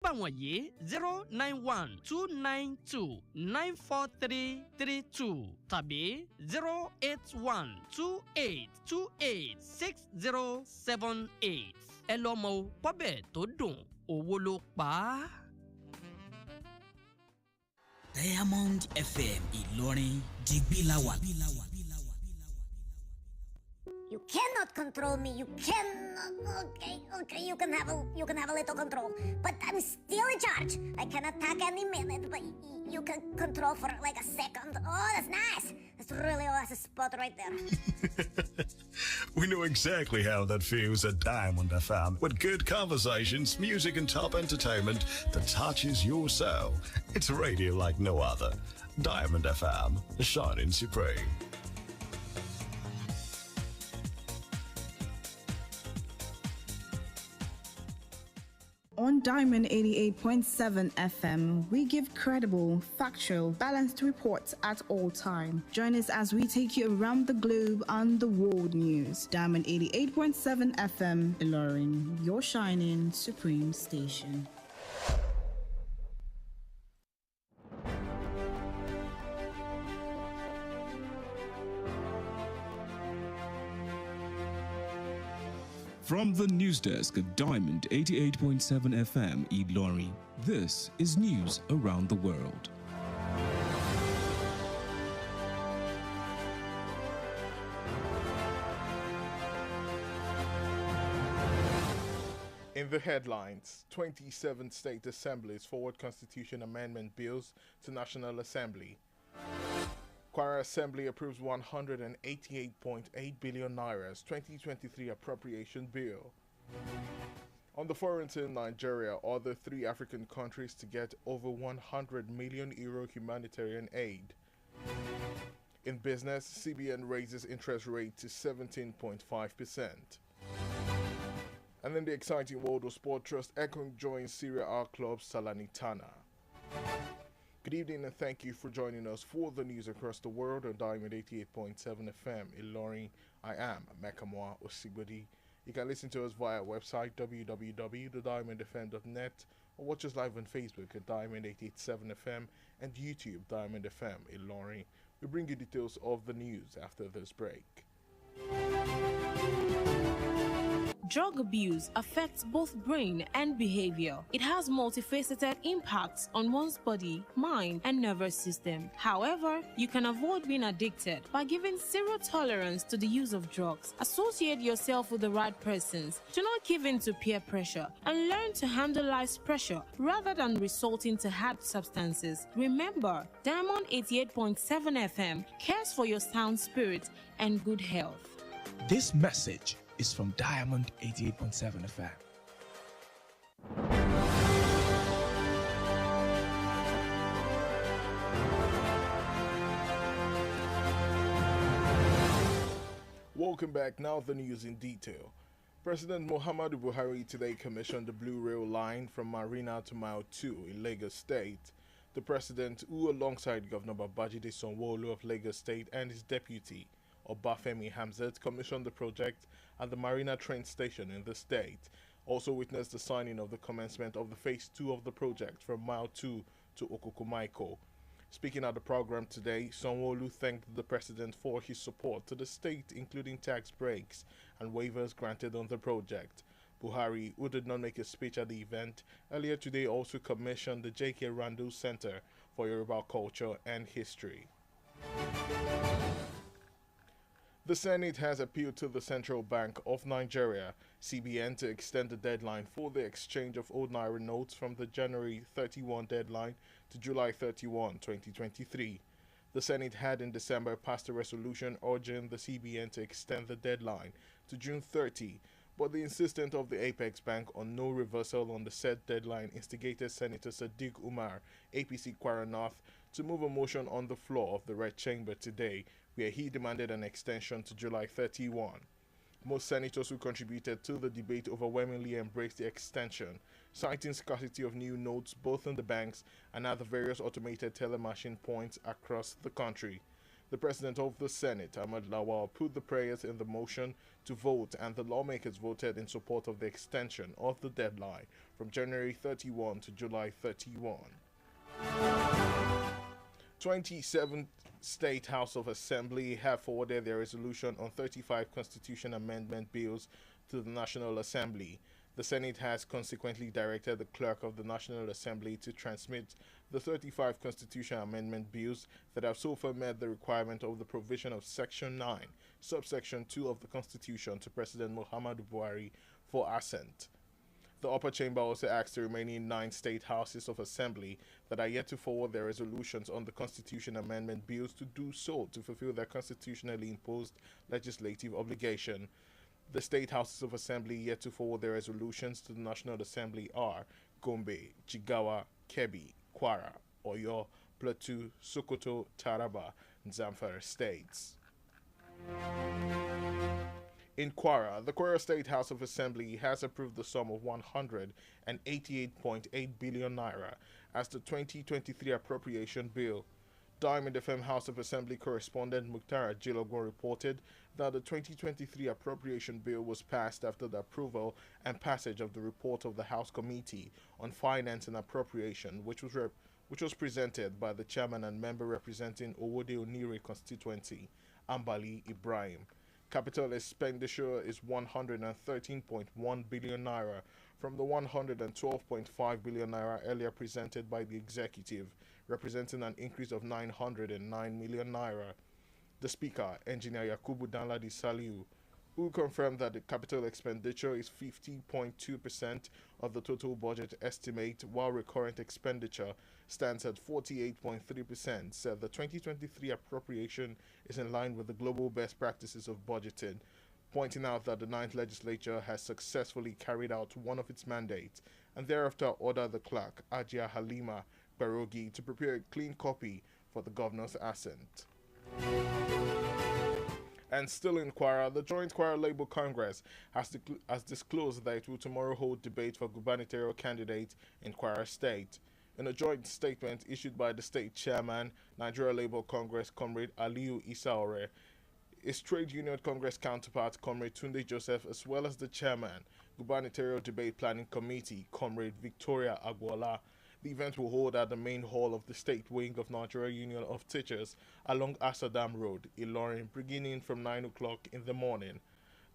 nọ́mbà wọ̀nyí 091-292-94332 tàbí 081-2828-6078. ẹ lọ mọ o pọ́bẹ̀ tó dùn owó ló pa á. Diamond FM Ìlọrin digbí la wà. You cannot control me. You cannot. Okay. You can have a little control, but I'm still in charge. I can attack any minute, but you can control for like a second. Oh, that's nice. That's really a spot right there. We know exactly how that feels at Diamond FM, with good conversations, music, and top entertainment that touches your soul. It's radio like no other. Diamond FM, shining supreme. On Diamond 88.7 FM, we give credible, factual, balanced reports at all time. Join us as we take you around the globe on the world news. Diamond 88.7 FM, Ilorin, your shining supreme station. From the news desk at Diamond 88.7 FM Ilorin, this is news around the world. In the headlines, 27 state assemblies forward constitution amendment bills to National Assembly. Kwara Assembly approves 188.8 billion naira's 2023 appropriation bill. On the foreign team, Nigeria are the three African countries to get over 100 million euro humanitarian aid. In business, CBN raises interest rate to 17.5%. And in the exciting world of sport, Trust Ekong joins Serie A club Salernitana. Good evening and thank you for joining us for the news across the world on Diamond 88.7 FM Ilorin. I am Mekamua Osigbodi. You can listen to us via our website www.diamondfm.net or watch us live on Facebook at Diamond 887 FM and YouTube Diamond FM Ilorin. We bring you details of the news after this break. Drug abuse affects both brain and behavior. It has multifaceted impacts on one's body, mind, and nervous system. However, you can avoid being addicted by giving zero tolerance to the use of drugs. Associate yourself with the right persons. Do not give in to peer pressure and learn to handle life's pressure rather than resorting to hard substances. Remember, Diamond 88.7 FM cares for your sound spirit and good health. This message is from Diamond 88.7 FM. Welcome back. Now the news in detail. President Muhammadu Buhari today commissioned the Blue Rail line from Marina to Mile 2 in Lagos State. The president, who alongside Governor Babajide Sanwo-Olu of Lagos State and his deputy, Obafemi Hamzat, commissioned the project at the Marina train station in the state. Also witnessed the signing of the commencement of the Phase 2 of the project from Mile 2 to Okukumaiko. Speaking at the program today, Sanwo-Olu thanked the president for his support to the state, including tax breaks and waivers granted on the project. Buhari, who did not make a speech at the event, earlier today also commissioned the J.K. Randall Center for Yoruba Culture and History. The Senate has appealed to the Central Bank of Nigeria, CBN, to extend the deadline for the exchange of old Naira notes from the January 31 deadline to July 31, 2023. The Senate had in December passed a resolution urging the CBN to extend the deadline to June 30, but the insistence of the Apex Bank on no reversal on the said deadline instigated Senator Sadiq Umar, APC Kwara North, to move a motion on the floor of the Red Chamber today, where he demanded an extension to July 31. Most senators who contributed to the debate overwhelmingly embraced the extension, citing scarcity of new notes both in the banks and at the various automated teller machine points across the country. The President of the Senate, Ahmad Lawal, put the prayers in the motion to vote, and the lawmakers voted in support of the extension of the deadline from January 31 to July 31. 27 State House of Assembly have forwarded their resolution on 35 constitution amendment bills to the National Assembly. The Senate has consequently directed the Clerk of the National Assembly to transmit the 35 constitution amendment bills that have so far met the requirement of the provision of Section 9, subsection 2 of the Constitution to President Muhammadu Buhari for assent. The upper chamber also asked the remaining 9 state houses of assembly that are yet to forward their resolutions on the constitution amendment bills to do so to fulfill their constitutionally imposed legislative obligation. The state houses of assembly yet to forward their resolutions to the National Assembly are Gombe, Jigawa, Kebbi, Kwara, Oyo, Plateau, Sokoto, Taraba, and Zamfara states. In Kwara, the Kwara State House of Assembly has approved the sum of 188.8 billion naira as the 2023 appropriation bill. Diamond FM House of Assembly correspondent Mukhtar Jilogon reported that the 2023 appropriation bill was passed after the approval and passage of the report of the House Committee on Finance and Appropriation, which was presented by the chairman and member representing Owode Onire constituency, Ambali Ibrahim. Capital expenditure is 113.1 billion naira from the 112.5 billion naira earlier presented by the executive, representing an increase of 909 million naira. The Speaker, Engineer Yakubu Danladi Saliu, who confirmed that the capital expenditure is 50.2% of the total budget estimate, while recurrent expenditure stands at 48.3%, said the 2023 appropriation is in line with the global best practices of budgeting, pointing out that the 9th legislature has successfully carried out one of its mandates and thereafter ordered the clerk, Ajia Halima Barogi, to prepare a clean copy for the governor's assent. And still in Kwara, the Joint Kwara Labour Congress has disclosed that it will tomorrow hold debate for gubernatorial candidate in Kwara State. In a joint statement issued by the state chairman, Nigeria Labour Congress, Comrade Aliyu Isaore, his trade union Congress counterpart, Comrade Tunde Joseph, as well as the chairman, Gubernatorial Debate Planning Committee, Comrade Victoria Agwola. The event will hold at the main hall of the state wing of Nigeria Union of Teachers along Asadam Road, Ilorin, beginning from 9 o'clock in the morning.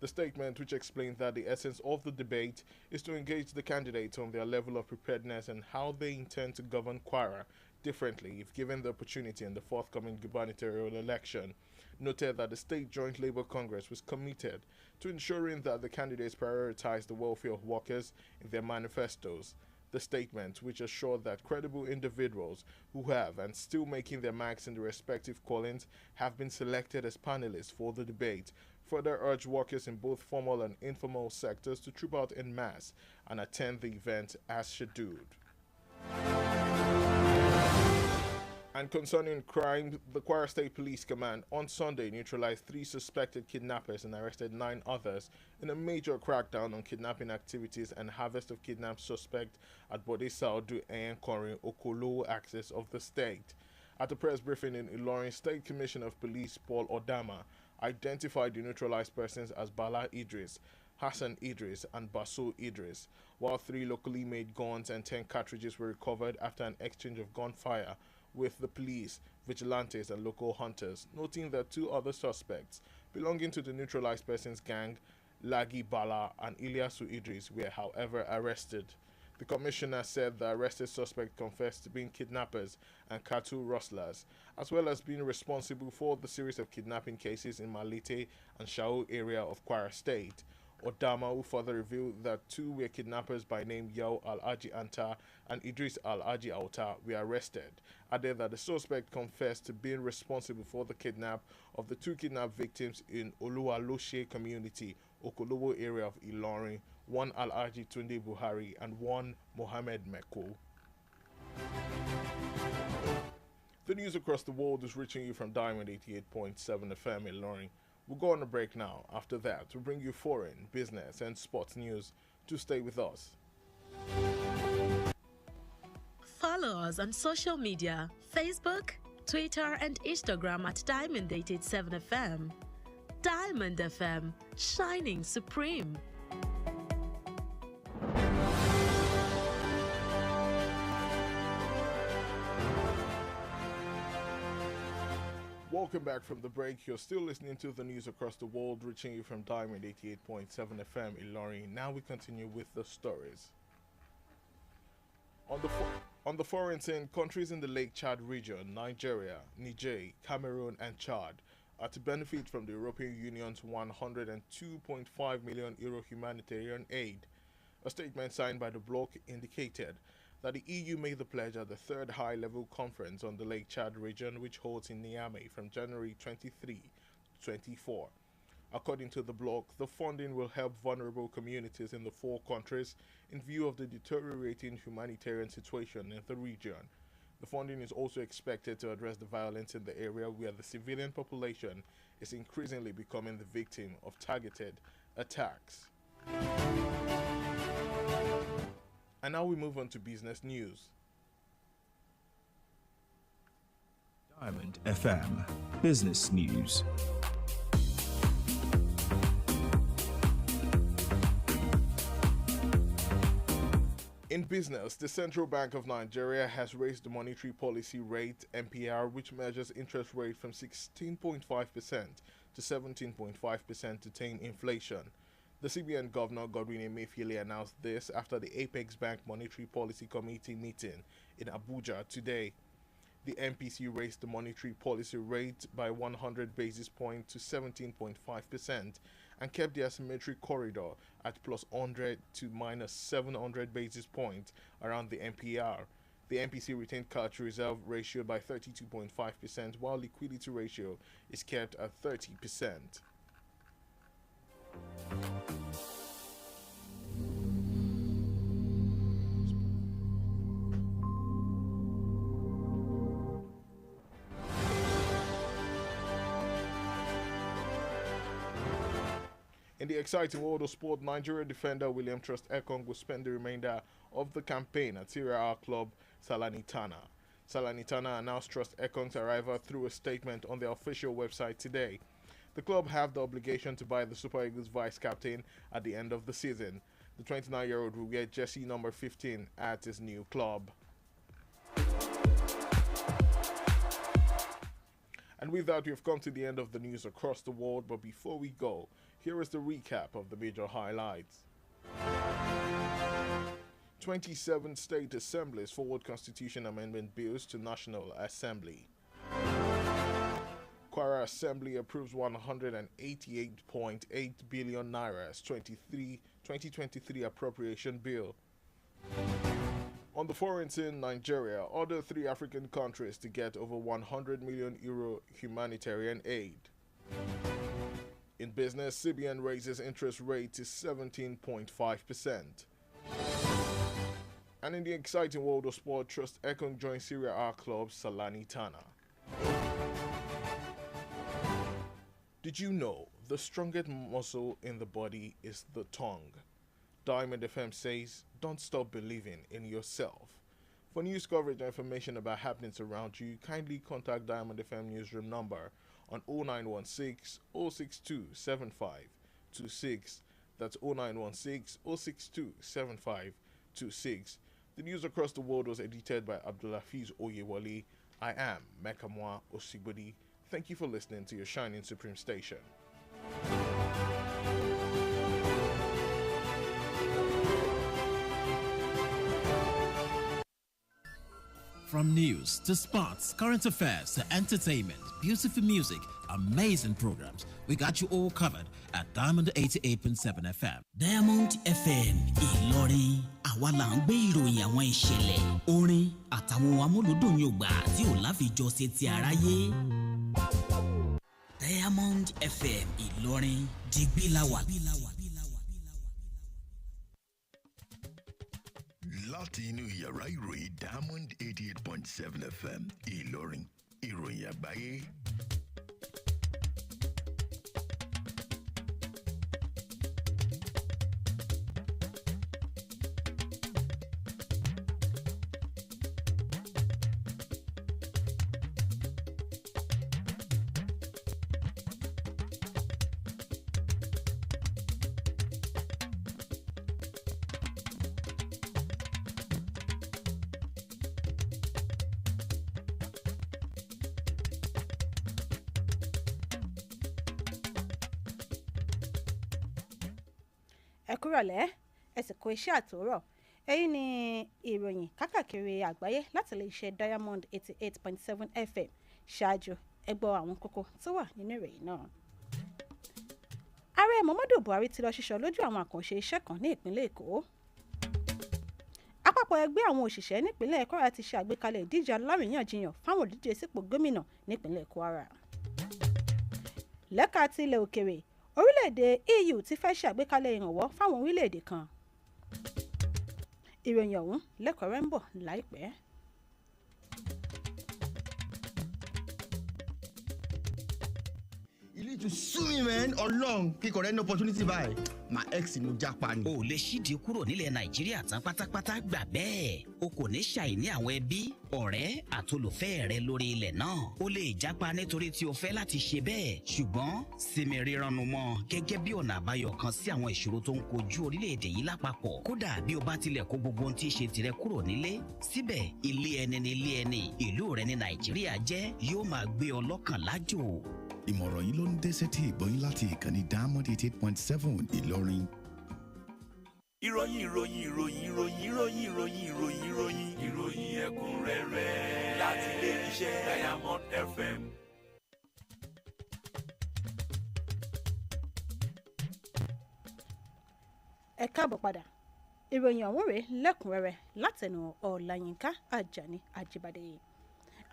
The statement, which explained that the essence of the debate is to engage the candidates on their level of preparedness and how they intend to govern Kwara differently if given the opportunity in the forthcoming gubernatorial election, noted that the State Joint Labour Congress was committed to ensuring that the candidates prioritize the welfare of workers in their manifestos. The statement, which assured that credible individuals who have and still making their marks in the respective callings have been selected as panelists for the debate, further urged workers in both formal and informal sectors to troop out en masse and attend the event as scheduled. And concerning crime, the Kwara State Police Command on Sunday neutralized 3 suspected kidnappers and arrested 9 others in a major crackdown on kidnapping activities and harvest of kidnapped suspects at Bode Saudu and Korin Okolo axis of the state. At a press briefing in Ilorin, State Commissioner of Police Paul Odama identified the neutralized persons as Bala Idris, Hassan Idris, and Baso Idris, while 3 locally made guns and 10 cartridges were recovered after an exchange of gunfire with the police, vigilantes, and local hunters, noting that 2 other suspects belonging to the neutralized persons gang, Lagi Bala and Ilyasu Idris, were however arrested. The commissioner said the arrested suspects confessed to being kidnappers and cattle rustlers, as well as being responsible for the series of kidnapping cases in Malete and Shao area of Kwara State. Odama, who further revealed that 2 were kidnappers by name Yao Al-Aji Anta and Idris Al-Aji Auta, were arrested, added that the suspect confessed to being responsible for the kidnap of the 2 kidnapped victims in Oluwaloshe community, Okolobo area of Ilorin, one Al-Aji Tunde Buhari and one Mohammed Meko. The news across the world is reaching you from Diamond 88.7 FM in Ilorin. We'll go on a break now. After that, we'll bring you foreign, business, and sports news. To stay with us. Follow us on social media, Facebook, Twitter, and Instagram at Diamond 87 FM. Diamond FM, shining supreme. Welcome back from the break. You're still listening to the news across the world, reaching you from Diamond 88.7 FM Ilorin. Now we continue with the stories. On the foreign scene, countries in the Lake Chad region, Nigeria, Niger, Cameroon, and Chad, are to benefit from the European Union's €102.5 million humanitarian aid. A statement signed by the bloc indicated that the EU made the pledge at the third high-level conference on the Lake Chad region, which holds in Niamey from January 23 to 24. According to the bloc, the funding will help vulnerable communities in the four countries in view of the deteriorating humanitarian situation in the region. The funding is also expected to address the violence in the area where the civilian population is increasingly becoming the victim of targeted attacks. And now we move on to business news. Diamond FM Business News. In business, the Central Bank of Nigeria has raised the monetary policy rate (MPR), which measures interest rate from 16.5% to 17.5% to tame inflation. The CBN Governor Godwin Emefiele announced this after the Apex Bank Monetary Policy Committee meeting in Abuja today. The MPC raised the monetary policy rate by 100 basis points to 17.5% and kept the asymmetric corridor at plus 100 to minus 700 basis points around the MPR. The MPC retained cash reserve ratio by 32.5%, while liquidity ratio is kept at 30%. In the exciting world of sport, Nigeria defender William Trust Ekong will spend the remainder of the campaign at Serie A club Salernitana. Salernitana announced Trust Ekong's arrival through a statement on their official website today. The club have the obligation to buy the Super Eagles vice-captain at the end of the season. The 29-year-old will wear jersey number 15 at his new club. And with that, we've come to the end of the news across the world. But before we go, here is the recap of the major highlights. 27 state assemblies forward constitution amendment bills to National Assembly. Kwara Assembly approves 188.8 billion naira's 2023 appropriation bill. On the foreign scene, Nigeria ordered 3 African countries to get over €100 million humanitarian aid. In business, CBN raises interest rate to 17.5%. And in the exciting world of sport, Trust Ekong joins Serie A club Salernitana. Did you know the strongest muscle in the body is the tongue? Diamond FM says, don't stop believing in yourself. For news coverage and information about happenings around you, kindly contact Diamond FM newsroom number on 0916 062 7526. That's 0916 062 7526. The news across the world was edited by Abdulafiz Oyewale. I am Mekamua Osigbodi. Thank you for listening to your shining supreme station. From news to sports, current affairs to entertainment, beautiful music, amazing programs, we got you all covered at Diamond 88.7 FM. Diamond FM Ìlọrin, àwa là ń gbé ìròyìn àwọn ìṣẹ̀lẹ̀, orin àtàwọn amúlùdùn yògbà tí ò láfijọ́ ṣe ti aráyé. Diamond FM Ìlọrin, digbí la wà. Láti inú yàrá ìròyìn Diamond 88.7 FM Ìlọrin, ìròyìn àgbáyé. ẹ kúrọ̀lẹ́ ẹ sì kó iṣẹ́ àtòrọ̀. Èyí ni ìròyìn kákàkiri àgbáyé láti lè ṣe Diamond 88.7 FM. Ṣáájú ẹ gbọ́ àwọn kókó tó wà nínú ìròyìn náà. Ààrẹ Muhammadu Buhari ti lọ ṣiṣọ́ lójú àwọn àkànṣe iṣẹ́ kan ní ìpínlẹ̀ Èkó. Àpapọ̀ ẹgbẹ́ àwọn òṣìṣẹ́ nípínlẹ̀ Kwara ti ṣe àgbékalẹ̀ ìdíje alárìíyànjiyàn fáwọn olùdíje sípò gómìnà nípínlẹ̀ Kwara. Lẹ́ka ti ilẹ̀ òkèrè, orílẹ̀-èdè EU ti fẹ́ ṣe àgbékalẹ̀ ìrànwọ́ fáwọn orílẹ̀-èdè kan. Ìròyìn ọ̀hún lẹ́kọ̀ọ́rẹ́ ń bọ̀ láìpẹ́. You need to sue me, man, Ọlọ́run kí correct opportunity báyìí. My ex ni mo japa ni. O lè ṣídìí kúrò nílẹ̀ Nàìjíríà tán pátápátá gbà bẹ́ẹ̀. O kò ní ṣàìní àwọn ẹbí, ọ̀rẹ́ àtolùfẹ́ rẹ lórí ilẹ̀ náà. O lè japa nítorí tí o fẹ́ láti ṣe bẹ́ẹ̀. Ṣùgbọ́n sinmi rírannu mọ́ gẹ́gẹ́ bí ọ̀nà àbáyọ kan sí àwọn ìṣòro tó ń kojú orílẹ̀-èdè yìí lápapọ̀. Kódà bí o bá tilẹ̀ kó gbogbo ohun tí í ṣe tirẹ̀ kúrò nílé, síbẹ̀ ilé ẹni ni ilé ẹni, ìlú rẹ ní Nàìjíríà jẹ́ yóò máa gbé ọ lọ́kàn lájò. Ìmọ̀ràn yìí ló ń dé sétí ìgbọ́yìn láti ìkànnì Diamond 88.7 Ìlọrin. Ìròyìn ẹ̀kúnrẹ́rẹ́ láti ilé iṣẹ́ Diamond FM. Ẹ káàbọ̀ padà. Ìròyìn ọ̀hún rèé lẹ́kùnrẹ́rẹ́ látẹnu Ọláyínká Ajani Ajíbádé.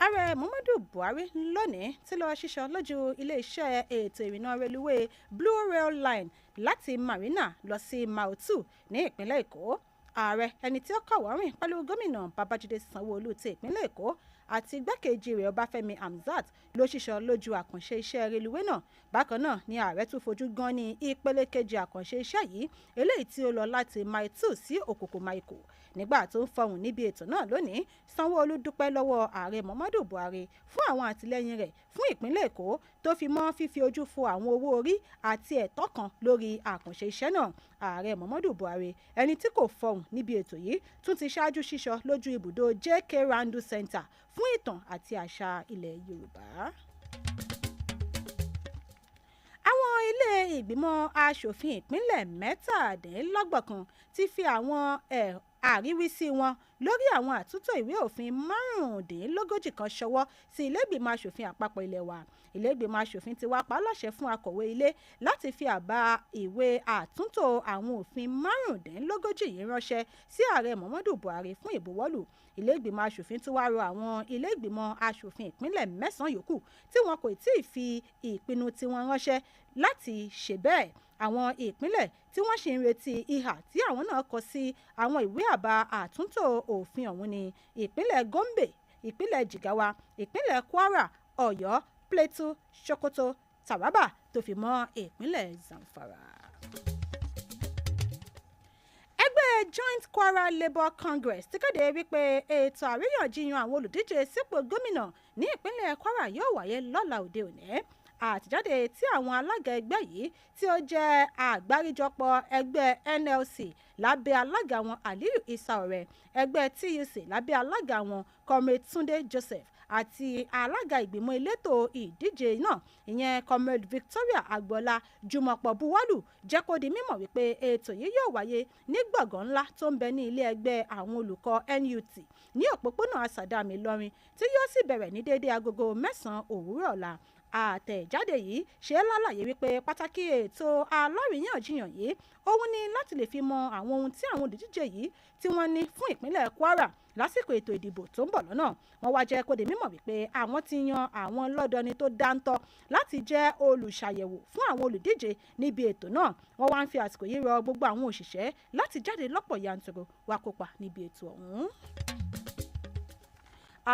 Ààrẹ Muhammadu Buhari lónìí ti lọ ṣiṣọ́ lójú ilé-iṣẹ́ ètò ìrìnnà reluwé Blue Rail Line láti Marina lọ sí Mautu ní ìpínlẹ̀ Èkó. Ààrẹ ẹni tí ó kọ̀wọ́rìn pẹ̀lú gómìnà Babájídé Sanwó-Olú ti ìpínlẹ̀ Èkó àti igbákejì rẹ̀ Ọbáfẹ́mi Hamzat ló ṣiṣọ́ lójú àkànṣe iṣẹ́ reluwé náà. Bákan náà ni ààrẹ tún fojú gan ní ìpele kejì àkànṣe iṣẹ́ yìí eléyìí tí ó lọ láti Mile 2 sí Òkòkò Maiko. Nígbà tó ń fọhùn níbi ètò náà lónìí, Sanwó-Olú dúpẹ́ lọ́wọ́ ààrẹ Muhammadu Buhari fún àwọn àtìlẹ́yìn rẹ̀ fún ìpínlẹ̀ Èkó tó fi mọ́ fífi ojú fo àwọn owó orí àti ẹ̀tọ́ kan lórí àkànṣe iṣẹ́ náà. Ààrẹ Muhammadu Buhari ẹni tí kò fọhùn níbi ètò yìí tún ti ṣáájú ṣíṣọ́ lójú ibùdó JK Randu Center fún ìtàn àti àṣà ilẹ̀ Yorùbá. Àwọn ilé ìgbìmọ̀ aṣòfin ìpínlẹ̀ 17 kan ti fi àwọn àríwísí wọn lórí àwọn àtúntò ìwé òfin 35 kan ṣọwọ́ sí ilé ìgbìmọ̀ aṣòfin àpapọ̀ ilé wa. Ilé ìgbìmọ̀ aṣòfin ti wá pa láṣẹ fún akọ̀wé ilé láti fi àbá ìwé àtúntò àwọn òfin 35 yìí ránṣẹ́ sí ààrẹ Muhammadu Buhari fún ìbuwọ́lù. Ilé ìgbìmọ̀ aṣòfin tún wá rọ àwọn ilé ìgbìmọ̀ aṣòfin ìpínlẹ̀ 9 yòókù tí wọn kò tí ì fi ìpinnu tiwọn ránṣẹ́ láti ṣe bẹ́ẹ̀. Àwọn ìpínlẹ̀ tí wọ́n ṣì ń retí ìhà tí àwọn náà kọ sí àwọn ìwé àbá àtúntò òfin ọ̀hún ni ìpínlẹ̀ Gombe, ìpínlẹ̀ Jigawa, ìpínlẹ̀ Kwara, Ọ̀yọ́, Plateau, Sokoto, Taraba tó fi mọ́ ìpínlẹ̀ Zamfara. Ẹgbẹ́ Joint Kwara Labour Congress ti kéde wípé ètò àríyànjiyàn àwọn olùdíje sípò gómìnà ní ìpínlẹ̀ Kwara yóò wáyé lọ́la òde òní. Àtẹ̀jáde tí àwọn alága ẹgbẹ́ yìí tí ó jẹ́ àgbáríjọpọ̀ ẹgbẹ́ NLC lábẹ́ alága wọn Aliyu Isa Ọ̀rẹ́, ẹgbẹ́ TUC lábẹ́ alága wọn Comrade Túndé Joseph àti alága ìgbìmọ̀ elétò ìdíje náà ìyẹn Comrade Victoria Agboola jùmọ̀pọ̀ buwọ́lù jẹ́ kó di mímọ̀ wípé ètò yìí yóò wáyé ní gbọ̀ngàn ńlá tó ń bẹ ní ilé ẹgbẹ́ àwọn olùkọ́ NUT ní òpópónà Asàdámi Ìlọrin tí yóò sì bẹ̀rẹ̀ ní déédéé agogo 9 òwúrọ̀ ọ̀la. Àtẹ̀jáde yìí ṣe lálàyé wípé pàtàkì ètò alárìíyànjiyàn yìí òun ni láti lè fi mọ àwọn ohun tí àwọn olùdíje yìí tí wọ́n ní fún ìpínlẹ̀ Kwara lásìkò ètò ìdìbò tó ń bọ̀ lọ́nà. Wọ́n wá jẹ́ kó di mímọ̀ wípé àwọn ti yan àwọn lọ́dọni tó dáńtọ́ láti jẹ́ olùṣàyẹ̀wò fún àwọn olùdíje níbi ètò náà. Wọ́n wá ń fi àsìkò yìí rọ gbogbo àwọn òṣìṣẹ́ láti jáde lọ́pọ̀ yanturu wá kópa níbi ètò ọ̀hún.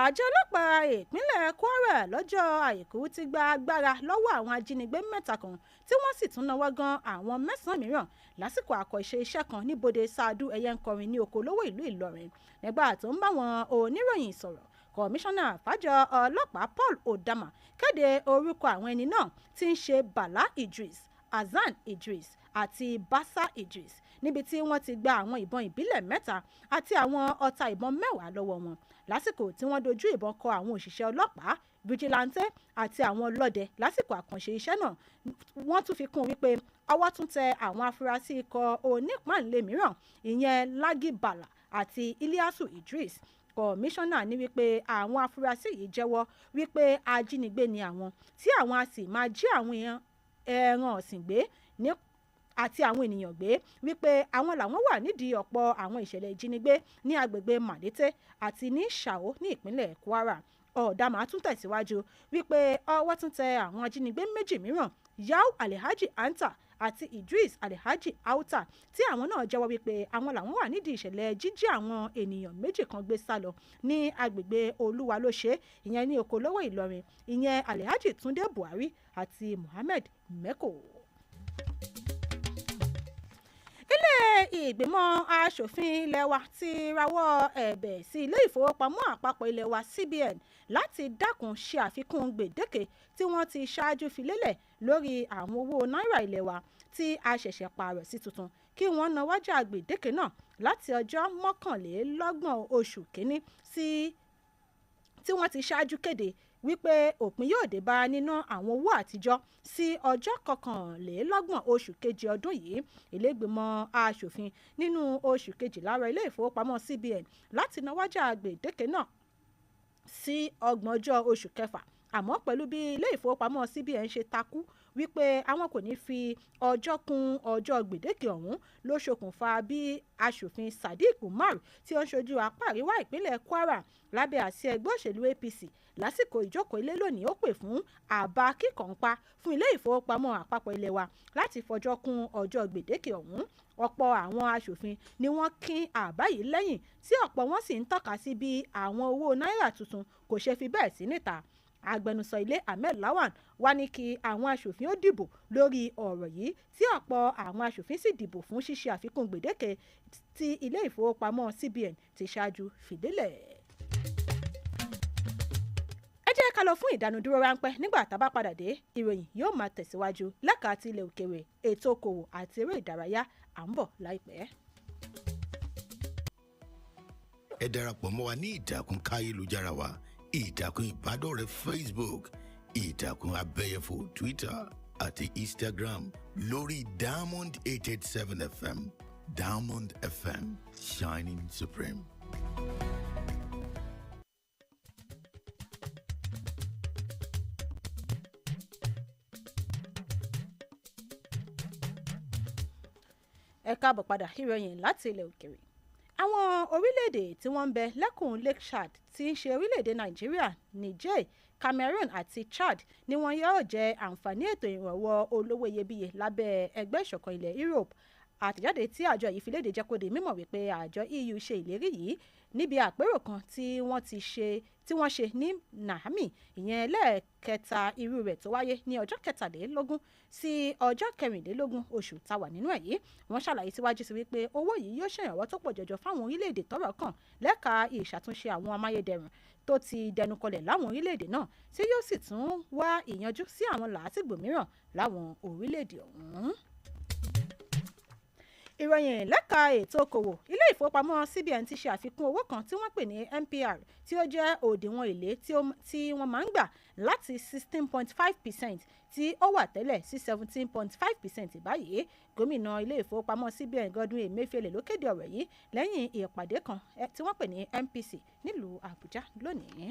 Àjọ ọlọ́pàá ìpínlẹ̀ Kwara lọ́jọ́ Àìkú ti gba agbára lọ́wọ́ àwọn ajínigbé 7 kan tí wọ́n sì tún náwó gan àwọn 9 mìíràn lásìkò àkànṣe iṣẹ́ kan níbodè Sáàdù Ẹyẹnkọrin ní Òkòlówó ìlú Ìlọrin. Nígbà tó ń bá wọn oníròyìn sọ̀rọ̀, kọmíṣánná fàjọ ọlọ́pàá Paul Odama kéde orúkọ àwọn ẹni náà tí ń ṣe Bala Idris, Hasan Idris àti Basa Idris níbi tí wọ́n ti gba àwọn ìbọn ìbílẹ̀ 3 àti àwọn ọta ìbọn 10 lọ́wọ́ wọn lásìkò tí wọ́n dojú ìbọn kọ àwọn òṣìṣẹ́ ọlọ́pàá vigilante àti àwọn ọlọ́dẹ lásìkò àkànṣe iṣẹ́ náà. Wọ́n tún fi kún wípé ọwọ́ tún tẹ àwọn afurasí ikọ̀ onípàǹlẹ̀ mìíràn ìyẹn Lagi Bala àti Ilyasu Idris. Kọmíṣánná ní wípé àwọn afurasí yìí jẹ́wọ́ wípé ajínigbé ni àwọn tí àwọn a sì máa jí àwọn ẹran ọ̀sìn gbé àti àwọn ènìyàn gbé, wípé àwọn làwọn wà nídìí ọ̀pọ̀ àwọn ìṣẹ̀lẹ̀ ìjínigbé ní agbègbè Màlété àti ní Ṣàó ní ìpínlẹ̀ Kwara. Ọ̀dàmà tún tẹ̀síwájú wípé ọwọ́ tún tẹ àwọn ajínigbé 2 mìíràn Yau Alhaji Anta àti Idris Alhaji Auta tí àwọn náà jẹ́wọ́ wípé àwọn làwọn wà nídìí ìṣẹ̀lẹ̀ jíjí àwọn ènìyàn 2 kan gbé sálọ ní agbègbè Olúwalóṣe ìyẹn ní Òkòlówó Ìlọrin ìyẹn Alhaji Túndé Buhari àti Muhammed Meko. Ilé ìgbìmọ̀ aṣòfin ilé wa ti rawọ́ ẹ̀bẹ̀ sí ilé ìfowópamọ́ àpapọ̀ ilé wa CBN láti dákun ṣe àfikún gbèdéke tí wọ́n ti ṣáájú fi lélẹ̀ lórí àwọn owó náírà ilé wa tí a ṣẹ̀ṣẹ̀ pààrọ̀ sí tuntun kí wọ́n nawájà gbèdéke náà láti ọjọ́ 21 oṣù kínní tí wọ́n ti ṣáájú kéde wípé òpin yóò dé bá níná àwọn owó àtijọ́ sí ọjọ́ 21 oṣù kejì ọdún yìí. Ilé ìgbìmọ̀ aṣòfin nínú oṣù kejìlá rọ ilé ìfowópamọ́ CBN láti nawájà gbèdéke náà sí 30 oṣù kẹfà àmọ́ pẹ̀lú bí ilé ìfowópamọ́ CBN ṣe takú wípé àwọn kò ní fi ọjọ́ kún ọjọ́ gbèdéke ọ̀hún ló ṣokùnfà bí aṣòfin Sadiq Umar tí ó ń ṣojú apá àríwá ìpínlẹ̀ Kwara lábẹ́ àsíá ẹgbẹ́ òṣèlú APC lásìkò ìjókòó ilé lónìí ó pè fún àbá kíkànpá fún ilé ìfowópamọ́ àpapọ̀ ilé wa láti fọjọ́ kún ọjọ́ gbèdéke ọ̀hún. Ọ̀pọ̀ àwọn aṣòfin ni wọ́n kín àbá yìí lẹ́yìn tí ọ̀pọ̀ wọn sì ń tọ́ka sí bí àwọn owó náírà tuntun kò ṣe fi bẹ́ẹ̀ sí níta. Agbẹnusọ ilé Ahmed Lawan wá ní kí àwọn aṣòfin ó dìbò lórí ọ̀rọ̀ yìí tí ọ̀pọ̀ àwọn aṣòfin sì dìbò fún ṣíṣe àfikún gbèdéke tí ilé ìfowópamọ́ CBN ti ṣáájú fìdílẹ̀. Ẹ jẹ́ ká lọ fún ìdánudúró ráńpẹ́ nígbà tá a bá padà dé ìròyìn yóò máa tẹ̀síwájú lẹ́ka ti ilẹ̀ òkèèrè ètò okòwò àti eré ìdárayá à ń bọ̀ láìpẹ́. Ẹ darapọ̀ mọ́ wa ní ìtàkùn káyélujára wa ìtàkùn ìbádọ́rẹ̀ẹ́ Facebook ìtàkùn abẹ́yẹfò Twitter àti Instagram lórí Diamond 887 FM Diamond FM Shining Supreme. Ẹ káàbọ̀ padà ìròyìn láti ilẹ̀ òkèèrè. Àwọn orílẹ̀-èdè tí wọ́n ń bẹ lẹ́kùn Lake Chad tí ń ṣe orílẹ̀-èdè Nàìjíríà, Niger, Cameroon àti Chad ni wọn yóò jẹ àǹfààní ètò ìrànwọ́ olówó iyebíye lábẹ́ ẹgbẹ́ ìṣọ̀kan ilẹ̀ Europe. Àtẹ̀jáde tí àjọ yìí fi léde jẹ́ kó di mímọ̀ wípé àjọ EU ṣe ìlérí yìí níbi àpérò kan tí wọ́n ṣe ní Niamey ìyẹn lẹ́ẹ̀kẹta irú rẹ̀ tó wáyé ní ọjọ́ 17 sí ọjọ́ 16 oṣù táwà nínú ẹ̀ yìí. Wọ́n ṣàlàyé síwájú sí wípé owó yìí yóò ṣèrànwọ́ tó pọ̀ jọjọ fáwọn orílẹ̀-èdè tọ́rọ̀ kàn lẹ́ka ìṣàtúnṣe àwọn amáyédẹrùn tó ti dẹnukọlẹ̀ láwọn orílẹ̀-èdè náà tí yóò sì tún wá ìyanjú sí àwọn làásìgbò mìíràn láwọn orílẹ̀-èdè ọ̀hún. Ìròyìn lẹ́ka ètò okòwò ilé ìfowópamọ́ CBN ti ṣe àfikún owó kan tí wọ́n pè ní MPR tí ó jẹ́ òdiwọ̀n èlé tí wọ́n máa ń gbà láti 16.5% tí ó wà tẹ́lẹ̀ sí 17.5% báyìí. Gómìnà ilé ìfowópamọ́ CBN Godwin Emefiele ló kéde ọ̀rọ̀ yìí lẹ́yìn ìpàdé kan tí wọ́n pè ní MPC nílùú Àbújá lónìí.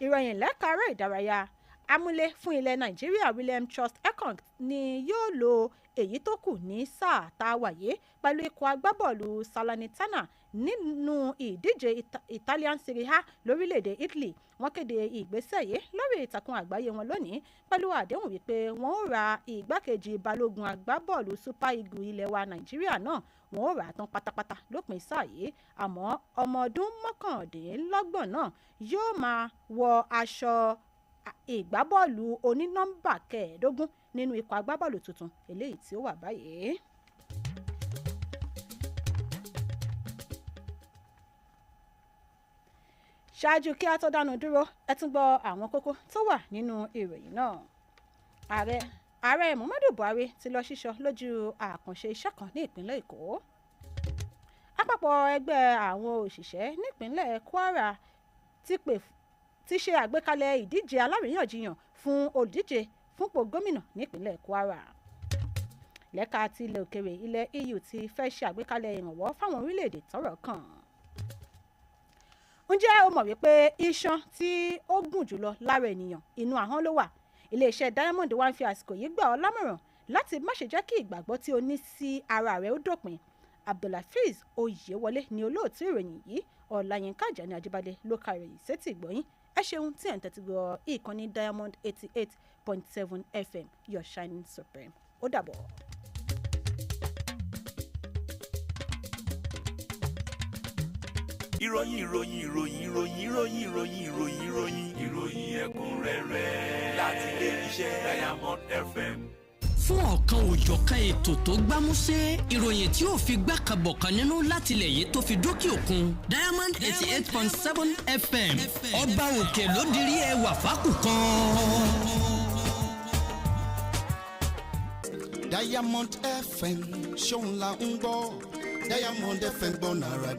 Ìròyìn lẹ́ka eré ìdárayá amúlé fún ilẹ̀ Nàìjíríà William Trust Ekong ni yóò lo èyí tó kù ní sáà tá a wáyé pẹ̀lú ikọ̀ agbábọ́ọ̀lù Salernitana nínú ìdíje Italian Serie A lórílẹ̀‐èdè Italy. Wọ́n kéde ìgbésẹ̀ yìí lórí ìtàkùn àgbáyé wọn lónìí pẹ̀lú àdéhùn wípé wọ́n ó ra ìgbákejì balógun agbábọ́ọ̀lù Super Eagles ilẹ̀ wa Nàìjíríà náà wọ́n ó rà á tán pátápátá lópin sáà yìí. Àmọ́ ọmọ ọdún 29 náà yóò máa wọ aṣọ ìgbábọ́ọ̀lù onínọ́mbà 15 nínú ikọ̀ agbábọ́ọ̀lù tuntun eléyìí tí ó wà báyìí. Ṣáájú kí a tó dánu dúró ẹ tún gbọ́ àwọn kókó tó wà nínú ìròyìn náà. ààrẹ Muhammadu Buhari ti lọ ṣíṣọ lójú àkànṣe iṣẹ́ kan ní ìpínlẹ̀ Èkó. Àpapọ̀ ẹgbẹ́ àwọn òṣìṣẹ́ nípínlẹ̀ Kwara ti ṣe àgbékalẹ̀ ìdíje aláríyànjiyàn fún olùdíje fúnpò gómìnà nípínlẹ̀ Kwara. Lẹ́ka ti ilẹ̀ òkèrè ilẹ̀ EU ti fẹ́ ṣe àgbékalẹ̀ ìrànwọ́ fáwọn orílẹ̀-èdè tọ́rọ̀ kàn. Ǹjẹ́ o mọ̀ wípé iṣan tí ó gùn jùlọ lára ènìyàn inú ahọ́n ló wà? Iléeṣẹ́ Diamond wá ń fi àsìkò yìí gbà ọ́ lámọ̀ràn láti má ṣe jẹ́ kí ìgbàgbọ́ tí o ní sí ara rẹ ó dópin. Abdulhafiz Oyewole ni olóòtú ìròyìn yìí. Ọláyínká Ajani Ajíbádé ló ka ìròyìn sétí ìgbọ́yìn. Ẹ ṣeun tí ẹ̀ ń tẹ́tí gbọ́ ìkànnì Diamond 88.7 FM, your shining supreme. Ó dàbọ̀. ìròyìn ẹ̀kúnrẹ́rẹ́ láti ilé iṣẹ́ Diamond FM. fún ọ̀kan òjọ̀kan ètò tó gbámúṣé ìròyìn tí ó fi gbàkàbọ̀kan nínú láti ilẹ̀ yìí tó fi dókè òkun Diamond 88.7 FM ọba òkè ló dirí ẹwà fákùkọ. Diamond FM ṣóun la ń gbọ́ Diamond FM gbọ́ nàrà.